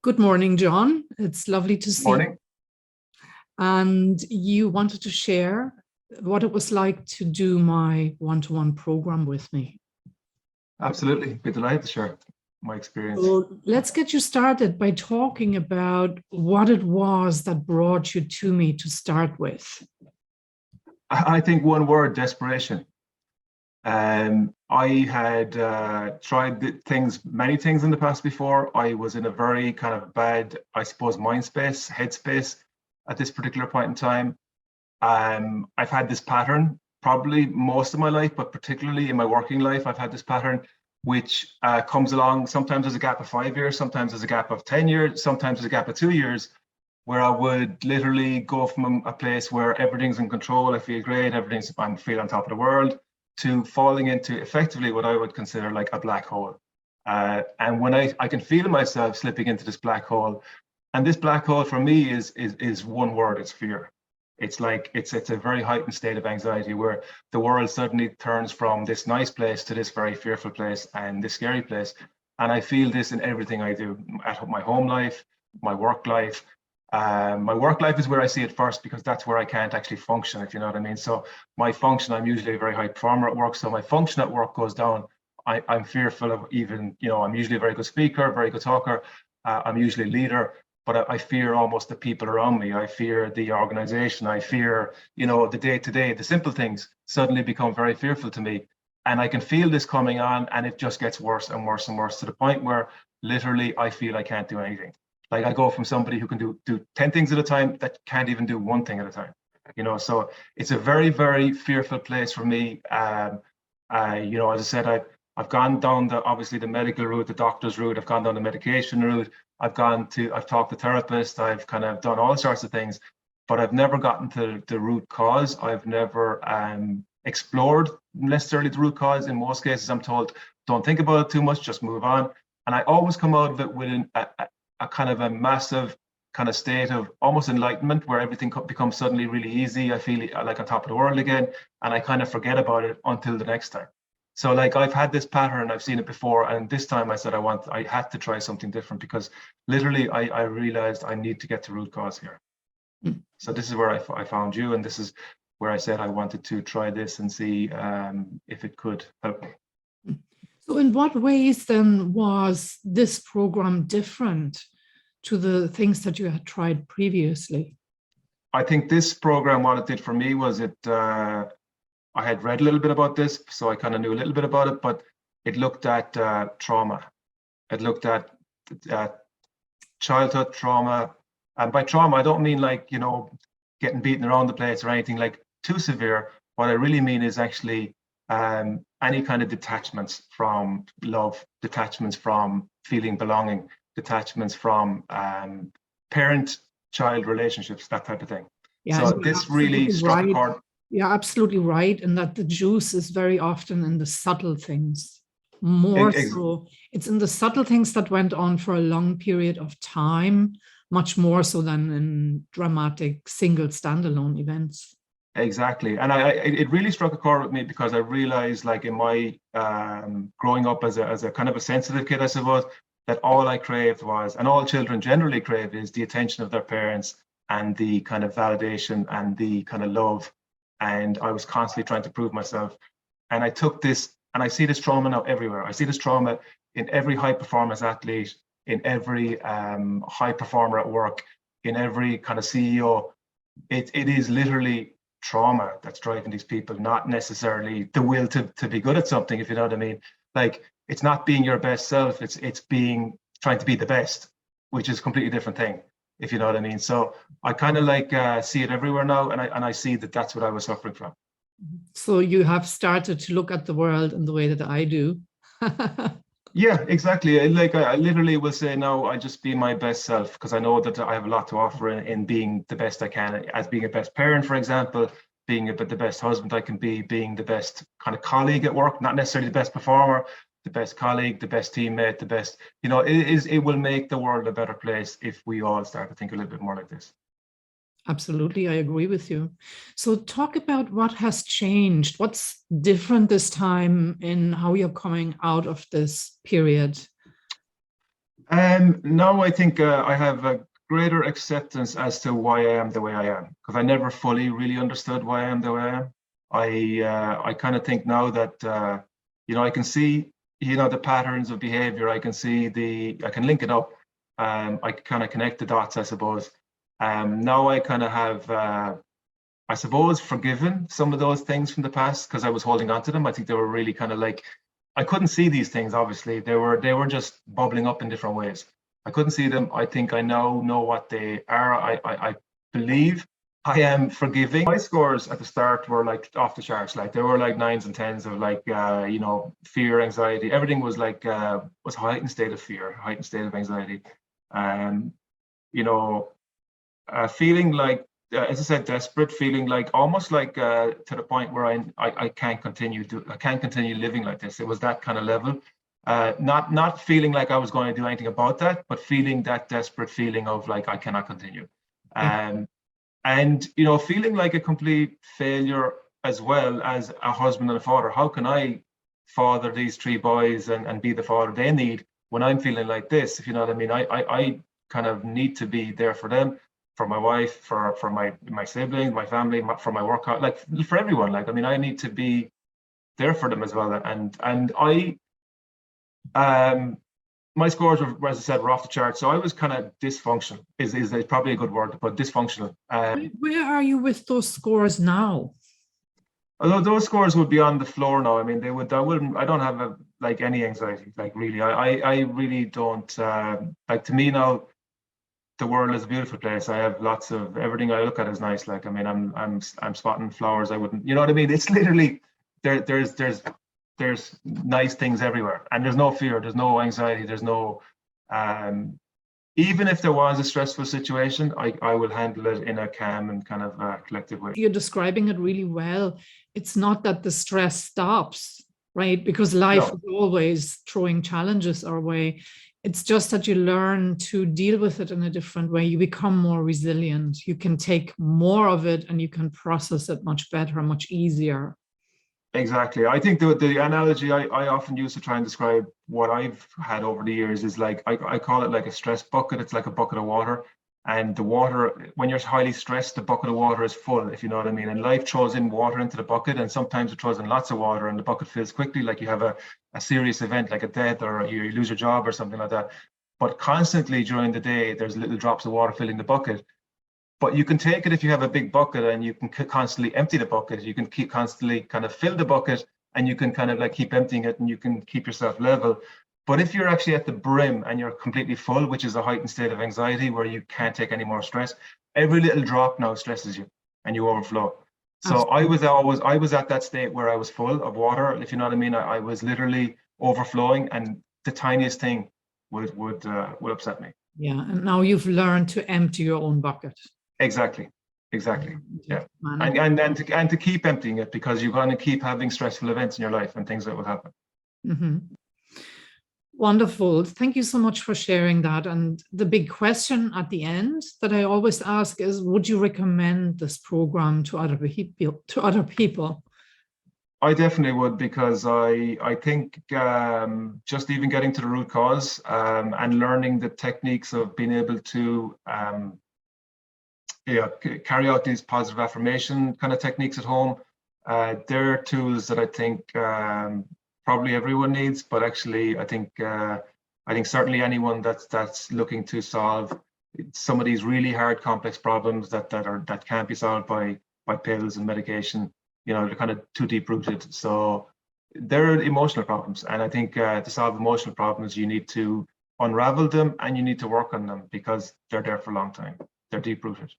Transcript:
Good morning, John. It's lovely to see Morning. you. And you wanted to share what it was like to do my one-to-one program with me. Absolutely. Be delighted to share my experience. So let's get you started by talking about what it was that brought you to me to start with. I think one word, desperation. I had tried many things in the past before. I was in a very kind of bad, I suppose, headspace at this particular point in time. I've had this pattern probably most of my life, but particularly in my working life, I've had this pattern which comes along sometimes as a gap of 5 years, sometimes as a gap of 10 years, sometimes as a gap of 2 years, where I would literally go from a place where everything's in control, I feel great, I feel on top of the world, to falling into effectively what I would consider like a black hole. And when I can feel myself slipping into this black hole, and this black hole for me is one word, it's fear. It's like it's a very heightened state of anxiety where the world suddenly turns from this nice place to this very fearful place and this scary place. And I feel this in everything I do, at my home life, my work life. My work life is where I see it first because that's where I can't actually function, if you know what I mean. So my function, I'm usually a very high performer at work. So my function at work goes down. I'm fearful of even, I'm usually a very good speaker, very good talker. I'm usually a leader. But I fear almost the people around me. I fear the organization. I fear, the day-to-day, the simple things suddenly become very fearful to me. And I can feel this coming on, and it just gets worse and worse and worse to the point where literally I feel I can't do anything. Like I go from somebody who can do 10 things at a time that can't even do one thing at a time. So it's a very, very fearful place for me. As I said, I've gone down obviously the medical route, the doctor's route. I've gone down the medication route. I've talked to therapists. I've kind of done all sorts of things, but I've never gotten to the root cause. I've never explored necessarily the root cause. In most cases, I'm told, don't think about it too much, just move on. And I always come out of it with a kind of a massive kind of state of almost enlightenment where everything becomes suddenly really easy. I feel like on top of the world again, and I kind of forget about it until the next time. So like I've had this pattern, I've seen it before, and this time I said I had to try something different because literally I realized I need to get to root cause here. So this is where I found you, and this is where I said I wanted to try this and see if it could help me. So in what ways then was this program different to the things that you had tried previously? I think this program, what it did for me was I had read a little bit about this, so I kind of knew a little bit about it, but it looked at trauma. It looked at childhood trauma. And by trauma, I don't mean like, getting beaten around the place or anything like too severe. What I really mean is actually any kind of detachments from love, detachments from feeling belonging, detachments from parent-child relationships, that type of thing. Yeah, so this really struck a chord. You're absolutely right in that the juice is very often in the subtle things. More so, it's in the subtle things that went on for a long period of time, much more so than in dramatic single standalone events. Exactly. And it really struck a chord with me because I realized, like in my growing up as a kind of a sensitive kid, I suppose, that all I craved was, and all children generally crave, is the attention of their parents and the kind of validation and the kind of love. And I was constantly trying to prove myself. And I took this, and I see this trauma now everywhere. I see this trauma in every high performance athlete, in every high performer at work, in every kind of CEO. It is literally trauma that's driving these people, not necessarily the will to be good at something, if you know what I mean. Like, it's not being your best self, it's trying to be the best, which is a completely different thing, if you know what I mean. So I kind of like see it everywhere now, and I see that that's what I was suffering from. So you have started to look at the world in the way that I do. Yeah, exactly. Like I literally will say now, I just be my best self because I know that I have a lot to offer in being the best I can, as being a best parent, for example, being the best husband I can be, being the best kind of colleague at work, not necessarily the best performer, the best colleague, the best teammate, the best, it will make the world a better place if we all start to think a little bit more like this. Absolutely, I agree with you. So talk about what has changed. What's different this time in how you're coming out of this period? Now I think I have a greater acceptance as to why I am the way I am, because I never fully really understood why I am the way I am. I kind of think now that you know, I can see, you know, the patterns of behavior. I can see I can link it up. I kind of connect the dots, I suppose. Now I kind of have, I suppose, forgiven some of those things from the past because I was holding on to them. I think they were really kind of like, I couldn't see these things, obviously. They were just bubbling up in different ways. I couldn't see them. I think I now know what they are. I believe I am forgiving. My scores at the start were like off the charts. Like they were like 9s and 10s of like, you know, fear, anxiety. Everything was like, was a heightened state of fear, heightened state of anxiety. You know, feeling like, as I said, desperate, feeling like almost like to the point where I can't continue living like this. It was that kind of level. Not feeling like I was going to do anything about that, but feeling that desperate feeling of like I cannot continue. Yeah. And you know, feeling like a complete failure as well as a husband and a father. How can I father these 3 boys and be the father they need when I'm feeling like this? If you know what I mean, I kind of need to be there for them, for my wife, for my siblings, my family, for my work, like for everyone. Like, I mean, I need to be there for them as well. And I, my scores were, as I said, were off the chart. So I was kind of dysfunctional. Is probably a good word, but dysfunctional. Where are you with those scores now? Although those scores would be on the floor now. I mean, I don't have like any anxiety, like really. I really don't, like, to me now, the world is a beautiful place. I have lots of, everything I look at is nice. Like, I mean, I'm spotting flowers. I wouldn't, you know what I mean? It's literally, there's nice things everywhere, and there's no fear, there's no anxiety, there's no, even if there was a stressful situation, I will handle it in a calm and kind of collective way. You're describing it really well. It's not that the stress stops, right? Because life is always throwing challenges our way. It's just that you learn to deal with it in a different way. You become more resilient. You can take more of it and you can process it much better, much easier. Exactly. I think the analogy I often use to try and describe what I've had over the years is like, I call it like a stress bucket. It's like a bucket of water. And the water, when you're highly stressed, the bucket of water is full, if you know what I mean. And life throws in water into the bucket, and sometimes it throws in lots of water and the bucket fills quickly, like you have a serious event like a death or you lose your job or something like that. But constantly during the day, there's little drops of water filling the bucket. But you can take it if you have a big bucket and you can constantly empty the bucket. You can keep constantly kind of fill the bucket and you can kind of like keep emptying it and you can keep yourself level. But if you're actually at the brim and you're completely full, which is a heightened state of anxiety where you can't take any more stress, every little drop now stresses you and you overflow. So I was at that state where I was full of water, if you know what I mean. I was literally overflowing, and the tiniest thing would upset me. Yeah, and now you've learned to empty your own bucket. Exactly. Yeah, and to keep emptying it, because you're going to keep having stressful events in your life and things that will happen. Mm-hmm. Wonderful. Thank you so much for sharing that. And the big question at the end that I always ask is, would you recommend this program to other people? I definitely would, because I think just even getting to the root cause and learning the techniques of being able to carry out these positive affirmation kind of techniques at home, they're tools that I think probably everyone needs, but actually I think certainly anyone that's looking to solve some of these really hard, complex problems that can't be solved by pills and medication, you know, they're kind of too deep rooted. So they're emotional problems, and I think to solve emotional problems, you need to unravel them and you need to work on them, because they're there for a long time. They're deep rooted.